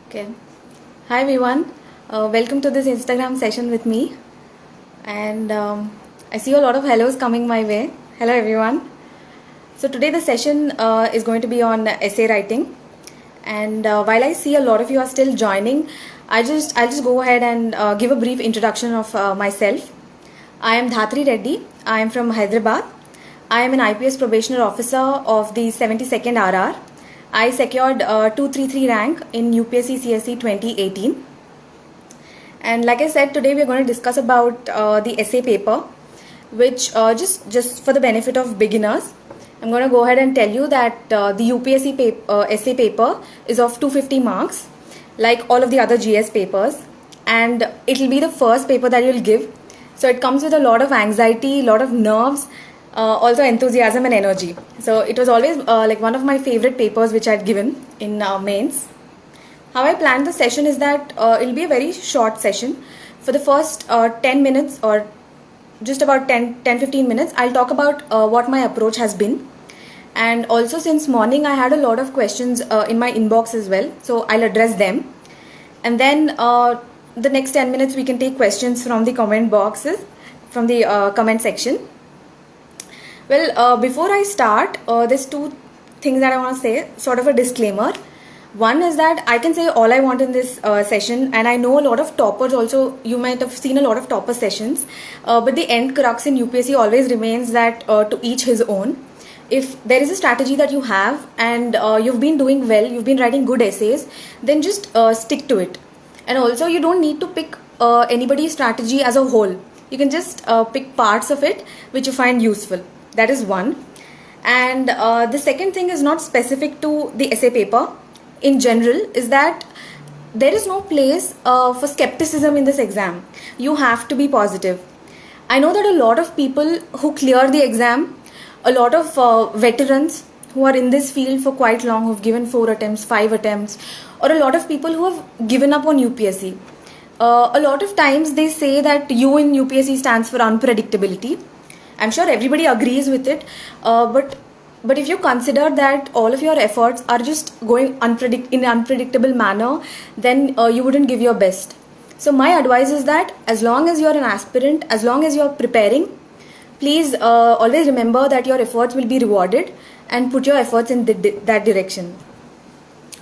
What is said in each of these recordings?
Okay. Hi everyone. Welcome to this Instagram session with me. And I see a lot of hellos coming my way. Hello everyone. So today the session is going to be on essay writing. And while I see a lot of you are still joining, I'll just go ahead and give a brief introduction of myself. I am Dhatri Reddy. I am from Hyderabad. I am an IPS probationer officer of the 72nd RR. I secured 233 rank in UPSC CSE 2018. And like I said, today we are going to discuss about the essay paper, which just for the benefit of beginners, I'm going to go ahead and tell you that the UPSC essay paper is of 250 marks, like all of the other GS papers, and it will be the first paper that you'll give. So it comes with a lot of anxiety, a lot of nerves, also enthusiasm and energy. So it was always like one of my favorite papers which I'd given in mains. How I planned the session is that it'll be a very short session. For the first 10 minutes or just about 10-15 minutes, I'll talk about what my approach has been. And also since morning I had a lot of questions in my inbox as well, so I'll address them. And then the next 10 minutes we can take questions from the comment boxes, from the comment section. Well, before I start, there's two things that I want to say, sort of a disclaimer. One is that I can say all I want in this session, and I know a lot of toppers also, you might have seen a lot of topper sessions, but the end crux in UPSC always remains that to each his own. If there is a strategy that you have and you've been doing well, you've been writing good essays, then just stick to it. And also you don't need to pick anybody's strategy as a whole. You can just pick parts of it which you find useful. That is one. And the second thing is not specific to the essay paper. In general, is that there is no place for skepticism in this exam. You have to be positive. I know that a lot of people who clear the exam, a lot of veterans who are in this field for quite long, who've given 4 attempts, 5 attempts, or a lot of people who have given up on UPSC. A lot of times they say that U in UPSC stands for unpredictability. I'm sure everybody agrees with it, but if you consider that all of your efforts are just going in an unpredictable manner, then you wouldn't give your best. So my advice is that as long as you're an aspirant, as long as you're preparing, please always remember that your efforts will be rewarded and put your efforts in that direction.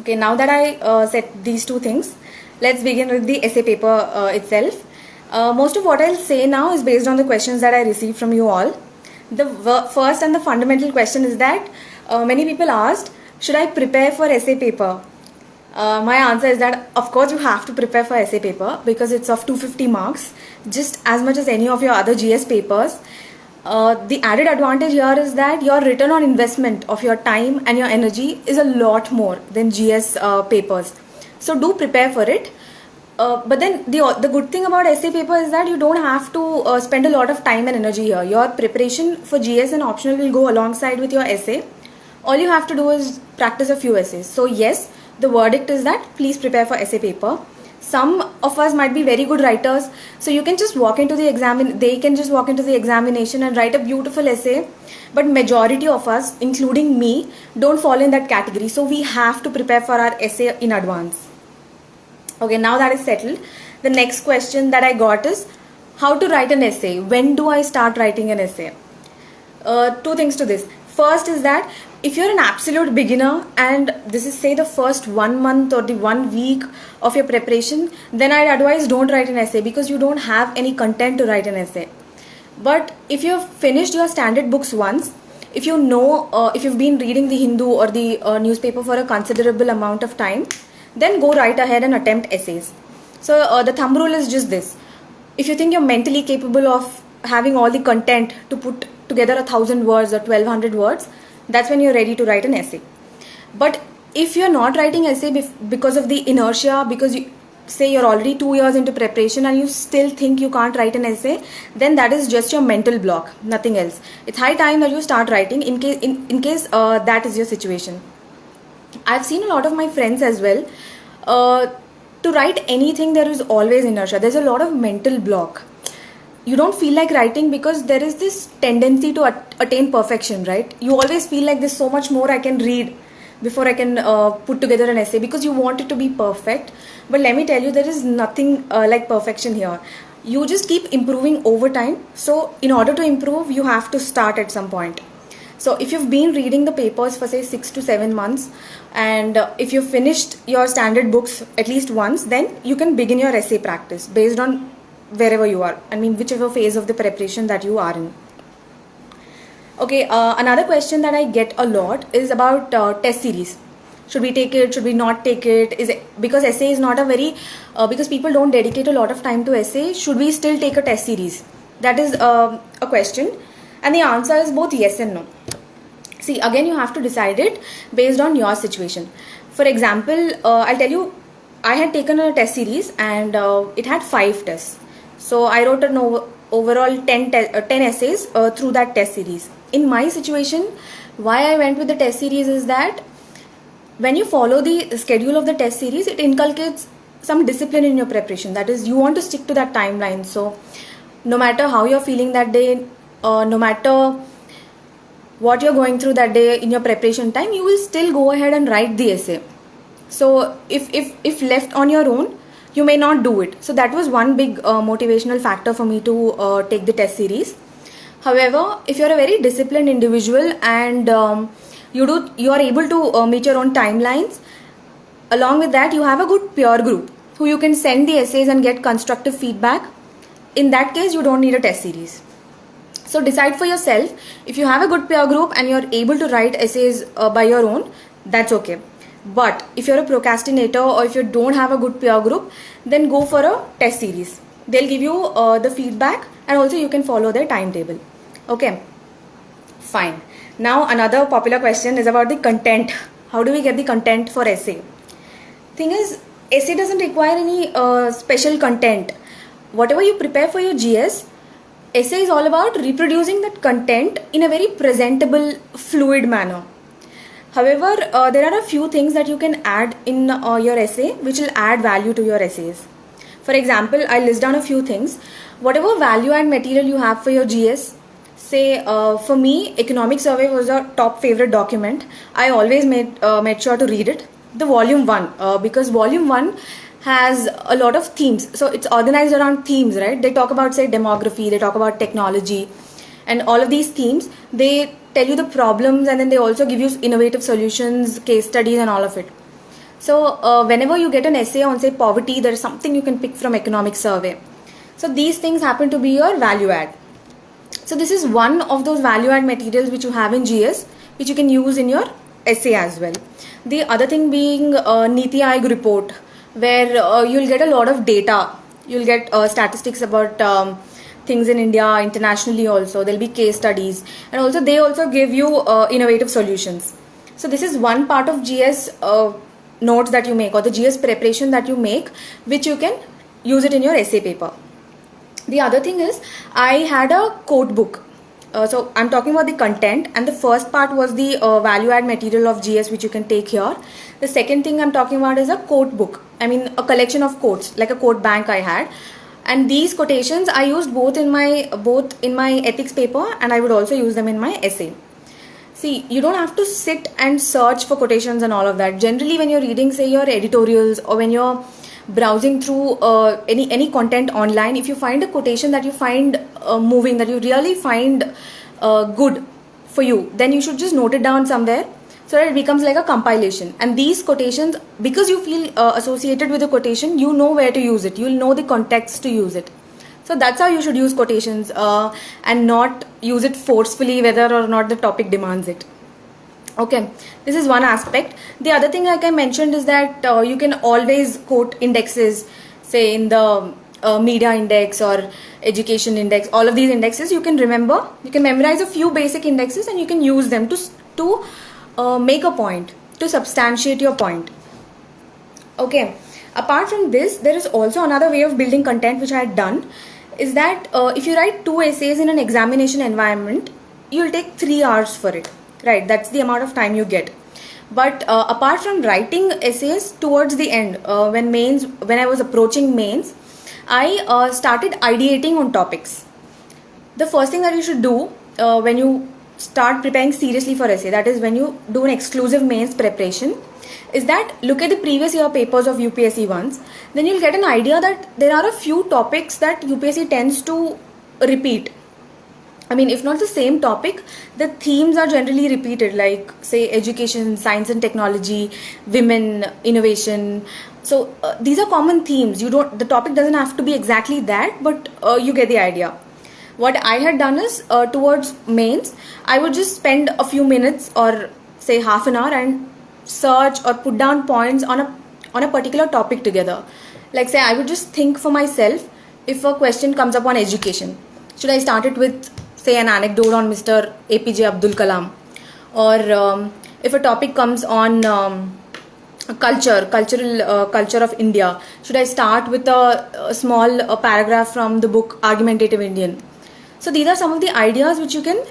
Okay, now that I said these two things, let's begin with the essay paper itself. Most of what I'll say now is based on the questions that I received from you all. The first and the fundamental question is that many people asked, should I prepare for essay paper? My answer is that of course you have to prepare for essay paper because it's of 250 marks, just as much as any of your other GS papers. The added advantage here is that your return on investment of your time and your energy is a lot more than GS papers. So do prepare for it. But then the good thing about essay paper is that you don't have to spend a lot of time and energy here. Your preparation for GS and optional will go alongside with your essay. All you have to do is practice a few essays. So yes, the verdict is that please prepare for essay paper. Some of us might be very good writers, so you can just walk into the they can just walk into the examination and write a beautiful essay. But majority of us, including me, don't fall in that category. So we have to prepare for our essay in advance. Okay, now that is settled, the next question that I got is how to write an essay. When do I start writing an essay? Two things to this. First is that if you're an absolute beginner and this is say the first 1 month or the 1 week of your preparation, then I'd advise don't write an essay because you don't have any content to write an essay. But if you've finished your standard books once, if you know, if you've been reading the Hindu or the newspaper for a considerable amount of time, then go right ahead and attempt essays. So the thumb rule is just this. If you think you're mentally capable of having all the content to put together 1,000 words or 1,200 words, that's when you're ready to write an essay. But if you're not writing essay because of the inertia, because you say you're already 2 years into preparation and you still think you can't write an essay, then that is just your mental block, nothing else. It's high time that you start writing in case that is your situation. I've seen a lot of my friends as well. To write anything, there is always inertia. There's a lot of mental block. You don't feel like writing because there is this tendency to attain perfection, right? You always feel like there's so much more I can read. before I can put together an essay, because you want it to be perfect. But let me tell you, there is nothing like perfection here. You just keep improving over time. So in order to improve, you have to start at some point. So if you've been reading the papers for say 6 to 7 months, and if you've finished your standard books at least once, then you can begin your essay practice based on wherever you are. I mean, whichever phase of the preparation that you are in. Okay, another question that I get a lot is about test series. Should we take it? Should we not take it? Is it because essay is not a very because people don't dedicate a lot of time to essay? Should we still take a test series? That is a question, and the answer is both yes and no. See, again, you have to decide it based on your situation. For example, I'll tell you, I had taken a test series and it had 5 tests. So I wrote an overall 10 essays through that test series. In my situation, why I went with the test series is that when you follow the schedule of the test series, it inculcates some discipline in your preparation. That is, you want to stick to that timeline. So no matter how you're feeling that day, no matter what you're going through that day in your preparation time, you will still go ahead and write the essay. So if left on your own, you may not do it. So that was one big motivational factor for me to take the test series. However, if you're a very disciplined individual and you are able to meet your own timelines, along with that you have a good peer group who you can send the essays and get constructive feedback. In that case, you don't need a test series. So decide for yourself. If you have a good peer group and you're able to write essays by your own, that's okay. But if you're a procrastinator or if you don't have a good peer group, then go for a test series. They'll give you the feedback, and also you can follow their timetable. Okay, fine. Now another popular question is about the content. How do we get the content for essay? Thing is, essay doesn't require any special content. Whatever you prepare for your GS, essay is all about reproducing that content in a very presentable, fluid manner. However, there are a few things that you can add in your essay which will add value to your essays. For example, I'll list down a few things. Whatever value add material you have for your GS, say for me, economic survey was a top favorite document. I always made sure to read it. The volume 1, because volume 1 has a lot of themes. So it's organized around themes, right? They talk about, say, demography, they talk about technology, and all of these themes, they tell you the problems, and then they also give you innovative solutions, case studies, and all of it. So whenever you get an essay on, say, poverty, there is something you can pick from economic survey. So these things happen to be your value add. So this is one of those value add materials which you have in GS, which you can use in your essay as well. The other thing being Niti Aayog report, where you'll get a lot of data. You'll get statistics about things in India, internationally also. There'll be case studies, and also they also give you innovative solutions. So this is one part of GS notes that you make, or the GS preparation that you make, which you can use it in your essay paper. The other thing is, I had a quote book. So I'm talking about the content, and the first part was the value add material of GS which you can take here. The second thing I'm talking about is a quote book. I mean, a collection of quotes, like a quote bank I had. And these quotations I used both in my ethics paper, and I would also use them in my essay. See, you don't have to sit and search for quotations and all of that. Generally, when you're reading, say, your editorials, or when you're browsing through any content online, if you find a quotation that you find moving, that you really find good for you, then you should just note it down somewhere so that it becomes like a compilation. And these quotations, because you feel associated with the quotation, you know where to use it, you'll know the context to use it. So that's how you should use quotations, and not use it forcefully whether or not the topic demands it. Okay, this is one aspect. The other thing, like I mentioned, is that you can always quote indexes, say in the media index or education index. All of these indexes you can remember. You can memorize a few basic indexes, and you can use them to make a point, to substantiate your point. Okay, apart from this, there is also another way of building content which I had done, is that if you write 2 essays in an examination environment, you'll take 3 hours for it. Right, that's the amount of time you get. But apart from writing essays, towards the end, when I was approaching mains, I started ideating on topics. The first thing that you should do when you start preparing seriously for essay, that is when you do an exclusive mains preparation, is that look at the previous year papers of UPSC ones. Then you'll get an idea that there are a few topics that UPSC tends to repeat. I mean, if not the same topic, the themes are generally repeated, like say education, science and technology, women, innovation. So these are common themes. The topic doesn't have to be exactly that, but you get the idea. What I had done is towards mains, I would just spend a few minutes or say half an hour and search or put down points on a particular topic together. Like say I would just think for myself, if a question comes up on education, should I start it with say an anecdote on Mr. APJ Abdul Kalam, or if a topic comes on culture of India, should I start with a small paragraph from the book Argumentative Indian? So these are some of the ideas which you can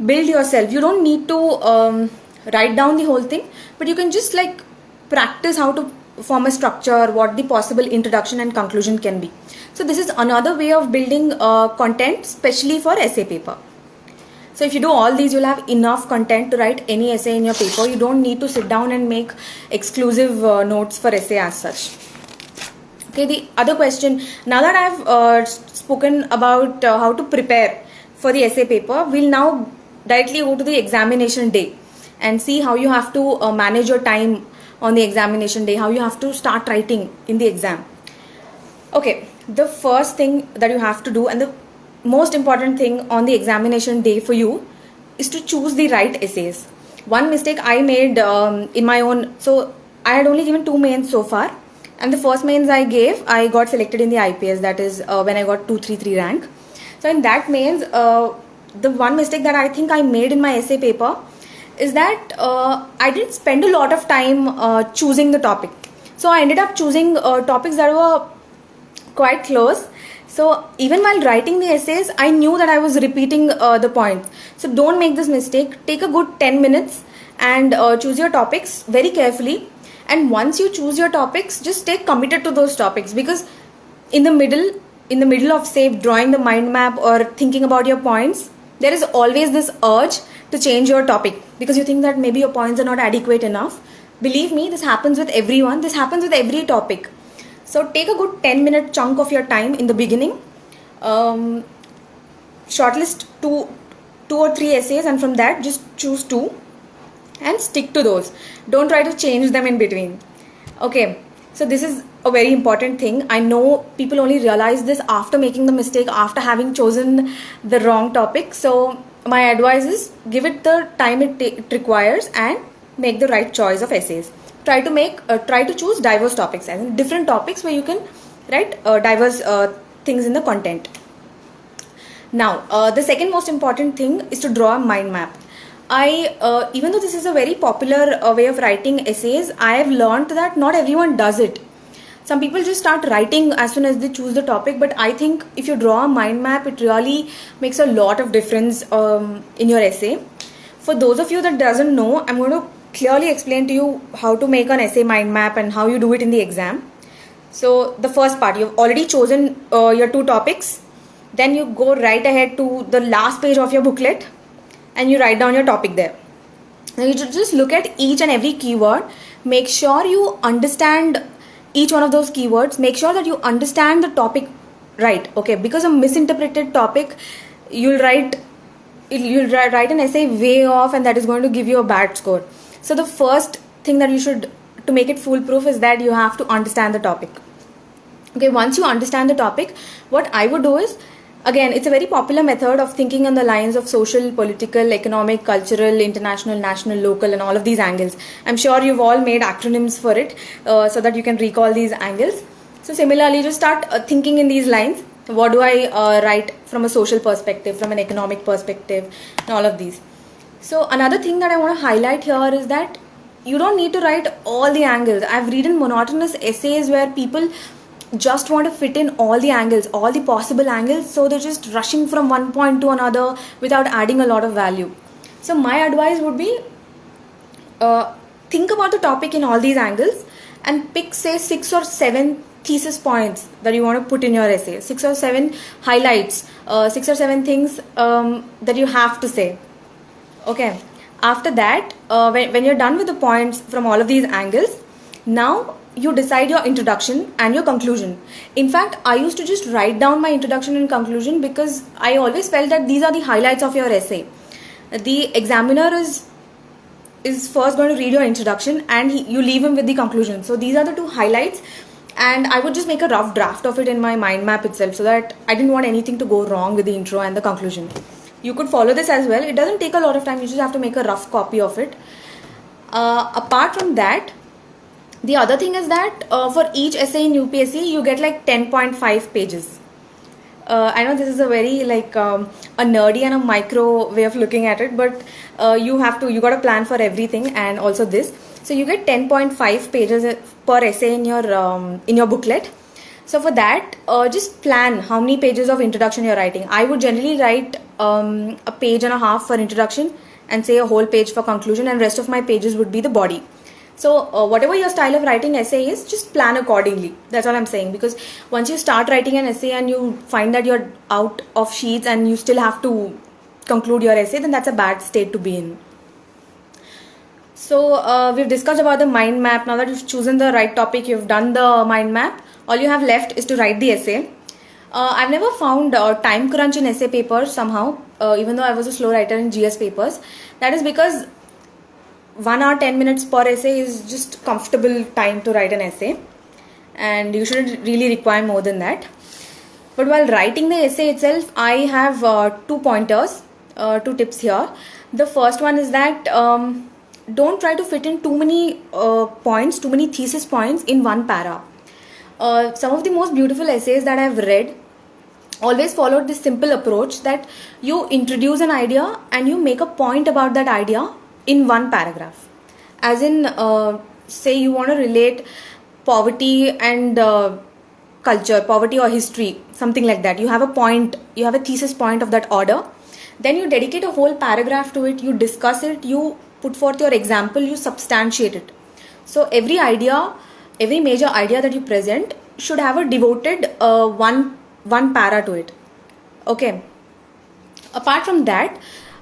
build yourself. You don't need to write down the whole thing, but you can just like practice how to form a structure, what the possible introduction and conclusion can be. So this is another way of building content, especially for essay paper. So if you do all these, you'll have enough content to write any essay in your paper. You don't need to sit down and make exclusive notes for essay as such. Okay, the other question, now that I've spoken about how to prepare for the essay paper, we'll now directly go to the examination day and see how you have to manage your time on the examination day, how you have to start writing in the exam. Okay, the first thing that you have to do, and the most important thing on the examination day for you, is to choose the right essays. One mistake I made in my own, so I had only given 2 mains so far, and the first mains I gave, I got selected in the IPS, that is when I got 233 rank. So in that mains, the one mistake that I think I made in my essay paper is that I didn't spend a lot of time choosing the topic. So I ended up choosing topics that were quite close. So even while writing the essays, I knew that I was repeating the point. So don't make this mistake. Take a good 10 minutes and choose your topics very carefully. And once you choose your topics, just stay committed to those topics, because in the middle of say drawing the mind map or thinking about your points, there is always this urge to change your topic because you think that maybe your points are not adequate enough. Believe me, this happens with everyone. This happens with every topic. So take a good 10-minute chunk of your time in the beginning. Shortlist two or three essays, and from that just choose 2 and stick to those. Don't try to change them in between. Okay, so this is a very important thing. I know people only realize this after making the mistake, after having chosen the wrong topic. So my advice is give it the time it requires and make the right choice of essays. Try to choose diverse topics, and different topics where you can write diverse things in the content. Now, the second most important thing is to draw a mind map. Even though this is a very popular way of writing essays, I have learned that not everyone does it. Some people just start writing as soon as they choose the topic, but I think if you draw a mind map, it really makes a lot of difference in your essay. For those of you that doesn't know, I'm going to clearly explain to you how to make an essay mind map and how you do it in the exam. So the first part, you've already chosen your 2 topics. Then you go right ahead to the last page of your booklet and you write down your topic there. Now you just look at each and every keyword. Make sure you understand each one of those keywords. Make sure that you understand the topic right. Okay, because a misinterpreted topic, you'll write an essay way off, and that is going to give you a bad score. So the first thing that you should, to make it foolproof, is that you have to understand the topic. Okay, once you understand the topic, what I would do is, again, it's a very popular method of thinking on the lines of social, political, economic, cultural, international, national, local, and all of these angles. I'm sure you've all made acronyms for it so that you can recall these angles. So similarly, just start thinking in these lines. What do I write from a social perspective, from an economic perspective, and all of these. So another thing that I want to highlight here is that you don't need to write all the angles. I've read monotonous essays where people just want to fit in all the angles, all the possible angles, so they're just rushing from one point to another without adding a lot of value. So my advice would be think about the topic in all these angles and pick say 6 or 7 thesis points that you want to put in your essay, 6 or 7 highlights, 6 or 7 things that you have to say. Okay. After that, when you're done with the points from all of these angles, now you decide your introduction and your conclusion. In fact, I used to just write down my introduction and conclusion because I always felt that these are the highlights of your essay. The examiner is first going to read your introduction and you leave him with the conclusion. So these are the two highlights, and I would just make a rough draft of it in my mind map itself so that I didn't want anything to go wrong with the intro and the conclusion. You could follow this as well. It doesn't take a lot of time. You just have to make a rough copy of it. Apart from that, the other thing is that for each essay in UPSC, you get like 10.5 pages. I know this is a very a nerdy and a micro way of looking at it, but you got to plan for everything and also this. So you get 10.5 pages per essay in your booklet. So for that, just plan how many pages of introduction you're writing. I would generally write a page and a half for introduction and say a whole page for conclusion, and rest of my pages would be the body. So whatever your style of writing essay is, just plan accordingly. That's all I'm saying, because once you start writing an essay and you find that you're out of sheets and you still have to conclude your essay, then that's a bad state to be in. So we've discussed about the mind map. Now that you've chosen the right topic, you've done the mind map, all you have left is to write the essay. I've never found time crunch in essay papers somehow, even though I was a slow writer in GS papers. That is because 1 hour 10 minutes per essay is just comfortable time to write an essay, and you shouldn't really require more than that. But while writing the essay itself, I have 2 pointers, 2 tips here. The first one is that don't try to fit in too many points, too many thesis points in one para. Some of the most beautiful essays that I've read always followed this simple approach that you introduce an idea and you make a point about that idea in one paragraph. As in, say you want to relate poverty and culture, poverty or history, something like that. You have a point, you have a thesis point of that order. Then you dedicate a whole paragraph to it, you discuss it, you put forth your example, you substantiate it. So every idea, every major idea that you present should have a devoted one para to it. Okay. Apart from that,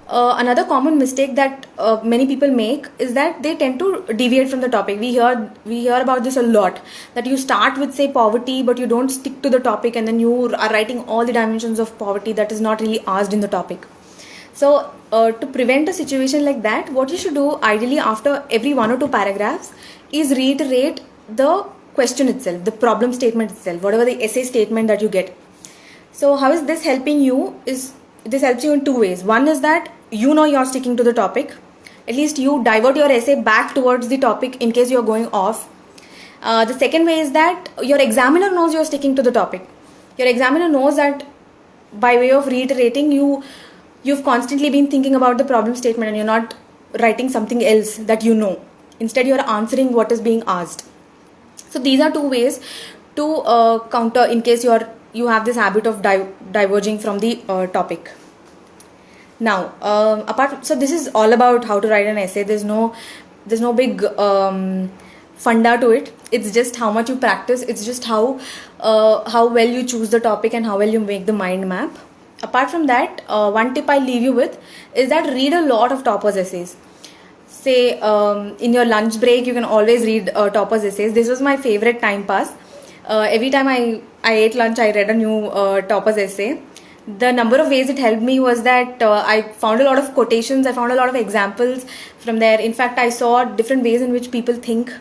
another common mistake that many people make is that they tend to deviate from the topic. We hear about this a lot, that you start with, say, poverty, but you don't stick to the topic, and then you are writing all the dimensions of poverty that is not really asked in the topic. So to prevent a situation like that, what you should do ideally after every 1 or 2 paragraphs is reiterate the question itself, the problem statement itself, whatever the essay statement that you get. So how is this helping you? This helps you in 2 ways. One is that you're sticking to the topic. At least you divert your essay back towards the topic in case you're going off. The second way is that your examiner knows you're sticking to the topic. Your examiner knows that by way of reiterating, you've constantly been thinking about the problem statement and you're not writing something else that you know. Instead, you're answering what is being asked. So these are 2 ways to counter in case you have this habit of diverging from the topic. Now, so this is all about how to write an essay. There's no big funda to it. It's just how much you practice. It's just how well you choose the topic and how well you make the mind map. Apart from that, one tip I leave you with is that read a lot of toppers essays. Say in your lunch break, you can always read toppers essays. This was my favorite time pass. Every time I ate lunch, I read a new toppers essay. The number of ways it helped me was that I found a lot of quotations, I found a lot of examples from there. In fact, I saw different ways in which people think,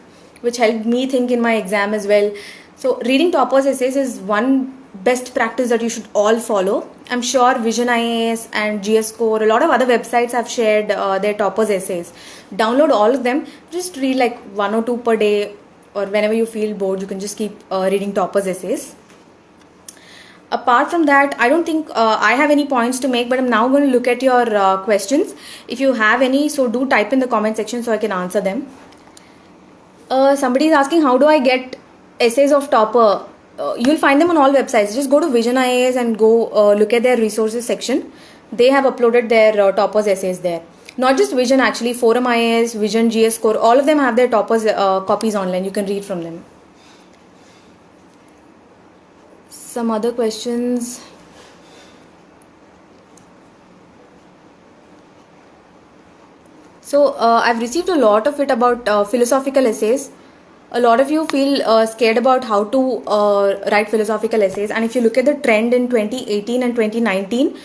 which helped me think in my exam as well. So reading toppers essays is one best practice that you should all follow. I'm sure Vision IAS and GS Score, a lot of other websites have shared their toppers essays. Download all of them. Just read like 1 or 2 per day, or whenever you feel bored, you can just keep reading toppers essays. Apart from that, I don't think I have any points to make, but I'm now going to look at your questions. If you have any, so do type in the comment section so I can answer them. Somebody is asking, how do I get essays of topper? You'll find them on all websites. Just go to Vision IAS and go look at their resources section. They have uploaded their toppers essays there. Not just Vision, actually, Forum IAS, Vision, GS Score, all of them have their toppers copies online. You can read from them. Some other questions. So I've received a lot of it about philosophical essays. A lot of you feel scared about how to write philosophical essays, and if you look at the trend in 2018 and 2019,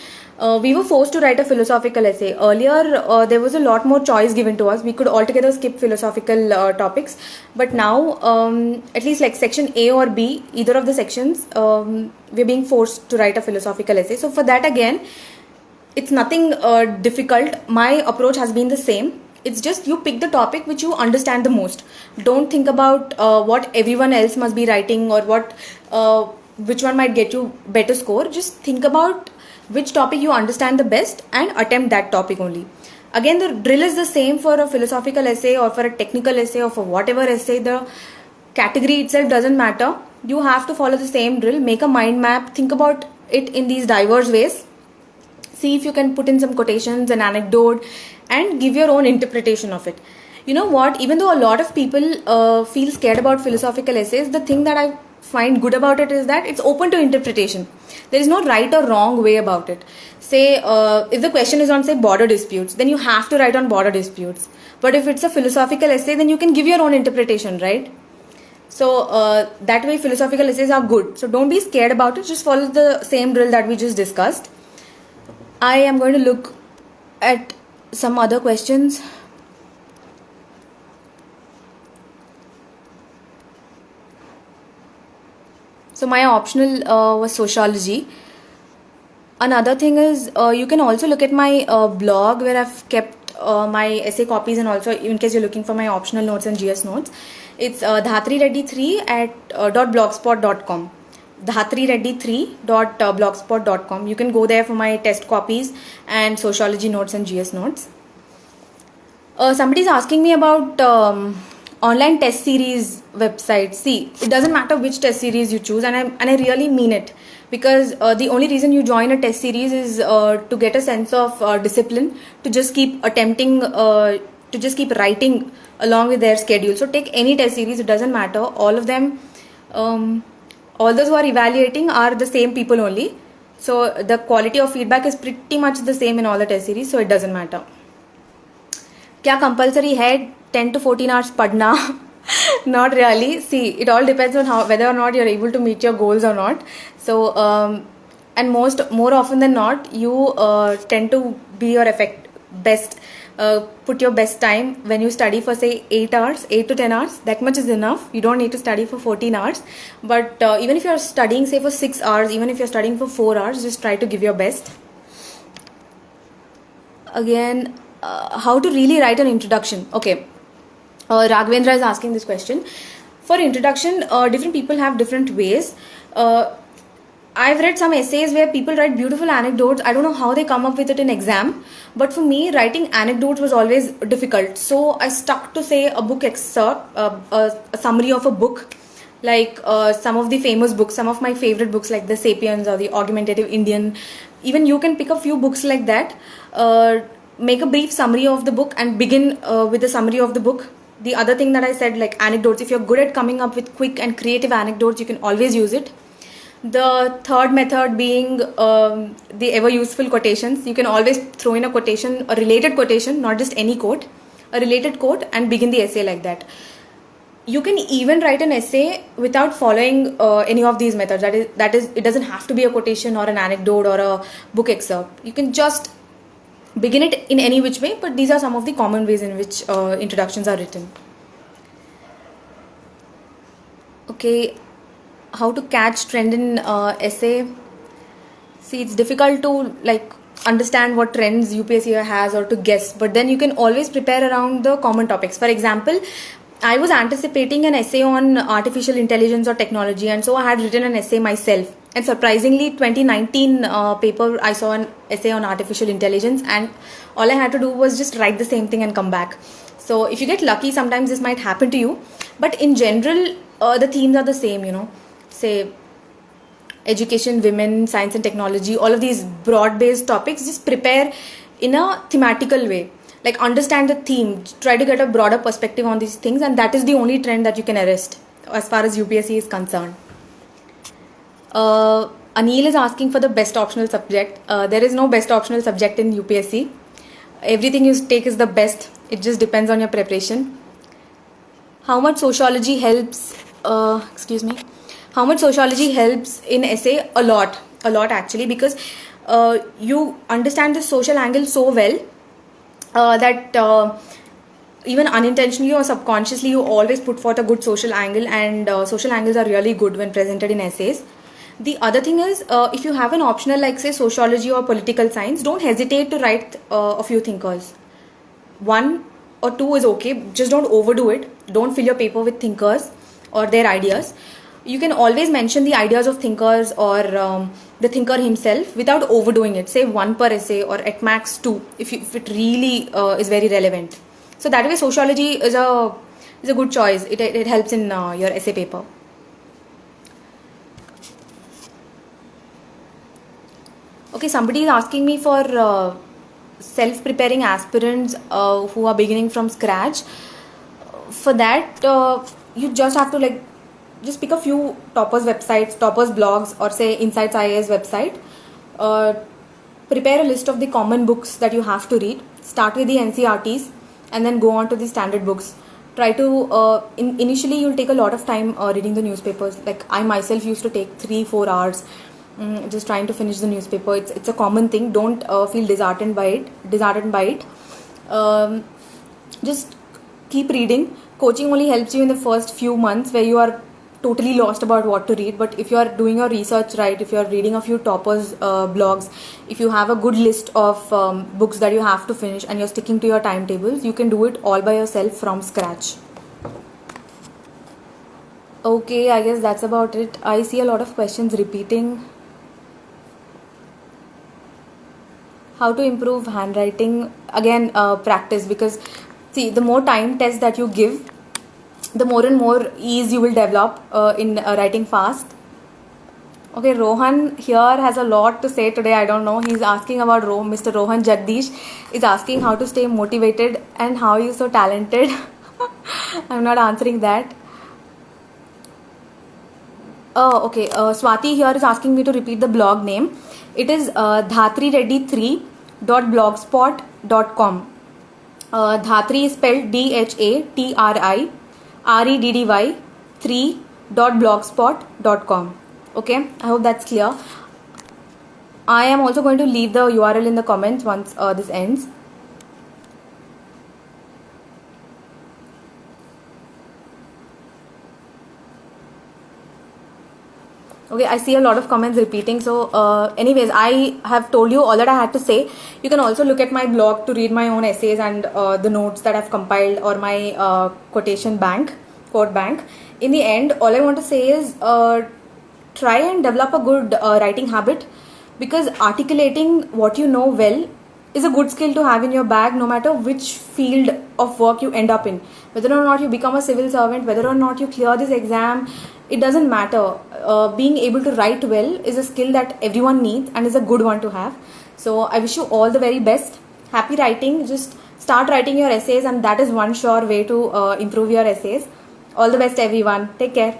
we were forced to write a philosophical essay. Earlier, there was a lot more choice given to us. We could altogether skip philosophical topics, but now, at least like section A or B, either of the sections, we're being forced to write a philosophical essay. So for that, again, it's nothing difficult. My approach has been the same. It's just you pick the topic which you understand the most. Don't think about what everyone else must be writing or which one might get you better score. Just think about which topic you understand the best and attempt that topic only. Again, the drill is the same for a philosophical essay or for a technical essay or for whatever essay. The category itself doesn't matter. You have to follow the same drill. Make a mind map. Think about it in these diverse ways. See if you can put in some quotations, an anecdote, and give your own interpretation of it. You know what? Even though a lot of people feel scared about philosophical essays, the thing that I find good about it is that it's open to interpretation. There is no right or wrong way about it. Say, if the question is on, say, border disputes, then you have to write on border disputes. But if it's a philosophical essay, then you can give your own interpretation, right? So that way philosophical essays are good. So don't be scared about it. Just follow the same drill that we just discussed. I am going to look at some other questions. So my optional was sociology. Another thing is you can also look at my blog where I've kept my essay copies, and also in case you're looking for my optional notes and GS notes, it's Dhatri Reddy3 at .blogspot.com. Dhatri3.blogspot.com. You can go there for my test copies and sociology notes and GS notes. Somebody is asking me about online test series website. See, it doesn't matter which test series you choose, and I really mean it, because the only reason you join a test series is to get a sense of discipline, to just keep attempting, to just keep writing along with their schedule. So take any test series, it doesn't matter. All of them, all those who are evaluating are the same people only. So the quality of feedback is pretty much the same in all the test series, so it doesn't matter. क्या compulsory है 10 to 14 hours padna? Not really. See, it all depends on whether or not you're able to meet your goals or not. So and more often than not, you tend to be your best. Put your best time when you study for, say, 8 to 10 hours. That much is enough. You don't need to study for 14 hours. But even if you're studying, say, for 6 hours, even if you're studying for 4 hours, just try to give your best. Again, how to really write an introduction. Okay, Raghavendra is asking this question. For introduction, different people have different ways. I've read some essays where people write beautiful anecdotes. I don't know how they come up with it in exam, but for me, writing anecdotes was always difficult. So I stuck to, say, a book excerpt, a summary of a book, like some of the famous books, some of my favorite books like The Sapiens or The Argumentative Indian. Even you can pick a few books like that, make a brief summary of the book and begin with the summary of the book. The other thing that I said, like anecdotes, if you're good at coming up with quick and creative anecdotes, you can always use it. The third method being the ever useful quotations. You can always throw in a quotation, a related quotation, not just any quote, a related quote, and begin the essay like that. You can even write an essay without following any of these methods. That is, it doesn't have to be a quotation or an anecdote or a book excerpt. You can just begin it in any which way, but these are some of the common ways in which introductions are written. Okay, how to catch trend in essay. See, it's difficult to understand what trends UPSC has or to guess, but then you can always prepare around the common topics. For example, I was anticipating an essay on artificial intelligence or technology, and so I had written an essay myself. And surprisingly, 2019 paper, I saw an essay on artificial intelligence, and all I had to do was just write the same thing and come back. So if you get lucky, sometimes this might happen to you. But in general, the themes are the same, say education, women, science and technology, all of these broad-based topics. Just prepare in a thematical way. Like understand the theme, try to get a broader perspective on these things, and that is the only trend that you can arrest as far as UPSC is concerned. Anil is asking for the best optional subject. There is no best optional subject in UPSC. everything you take is the best. It just depends on your preparation. How much sociology helps? How much sociology helps in essay? A lot actually, because you understand the social angle so well that even unintentionally or subconsciously you always put forth a good social angle, and social angles are really good when presented in essays. The other thing is, if you have an optional like say sociology or political science, don't hesitate to write a few thinkers. One or two is okay, just don't overdo it. Don't fill your paper with thinkers or their ideas. You can always mention the ideas of thinkers or the thinker himself without overdoing it. Say one per essay or at max two if it really is very relevant. So that way sociology is a good choice. It helps in your essay paper. Okay, somebody is asking me for self-preparing aspirants who are beginning from scratch. For that, you just have to just pick a few toppers websites, toppers blogs, or say Insights IAS website. Prepare a list of the common books that you have to read. Start with the NCRTs and then go on to the standard books. Try to initially you'll take a lot of time reading the newspapers. Like I myself used to take 3-4 hours just trying to finish the newspaper. It's a common thing. Don't feel disheartened by it. Just keep reading. Coaching only helps you in the first few months where you are totally lost about what to read, but if you are doing your research right, if you are reading a few toppers blogs, if you have a good list of books that you have to finish and you're sticking to your timetables, you can do it all by yourself from scratch. Okay, I guess that's about it. I see a lot of questions repeating. How to improve handwriting? Again, practice, because see, the more time test that you give, the more and more ease you will develop in writing fast. Okay, Rohan here has a lot to say today. I don't know. He's asking about Mr. Rohan Jagdish is asking how to stay motivated and how you're so talented. I'm not answering that. Oh, okay. Swati here is asking me to repeat the blog name. It is dhatrireddy3.blogspot.com. Dhatri is spelled DHATRI REDDY 3.blogspot.com. Okay, I hope that's clear. I am also going to leave the URL in the comments once this ends. Okay, I see a lot of comments repeating. So anyways, I have told you all that I had to say. You can also look at my blog to read my own essays and the notes that I've compiled, or my quote bank. In the end, all I want to say is try and develop a good writing habit, because articulating what you know well is a good skill to have in your bag, no matter which field of work you end up in. Whether or not you become a civil servant, whether or not you clear this exam, it doesn't matter. Being able to write well is a skill that everyone needs and is a good one to have. So I wish you all the very best. Happy writing. Just start writing your essays, and that is one sure way to improve your essays. All the best, everyone. Take care.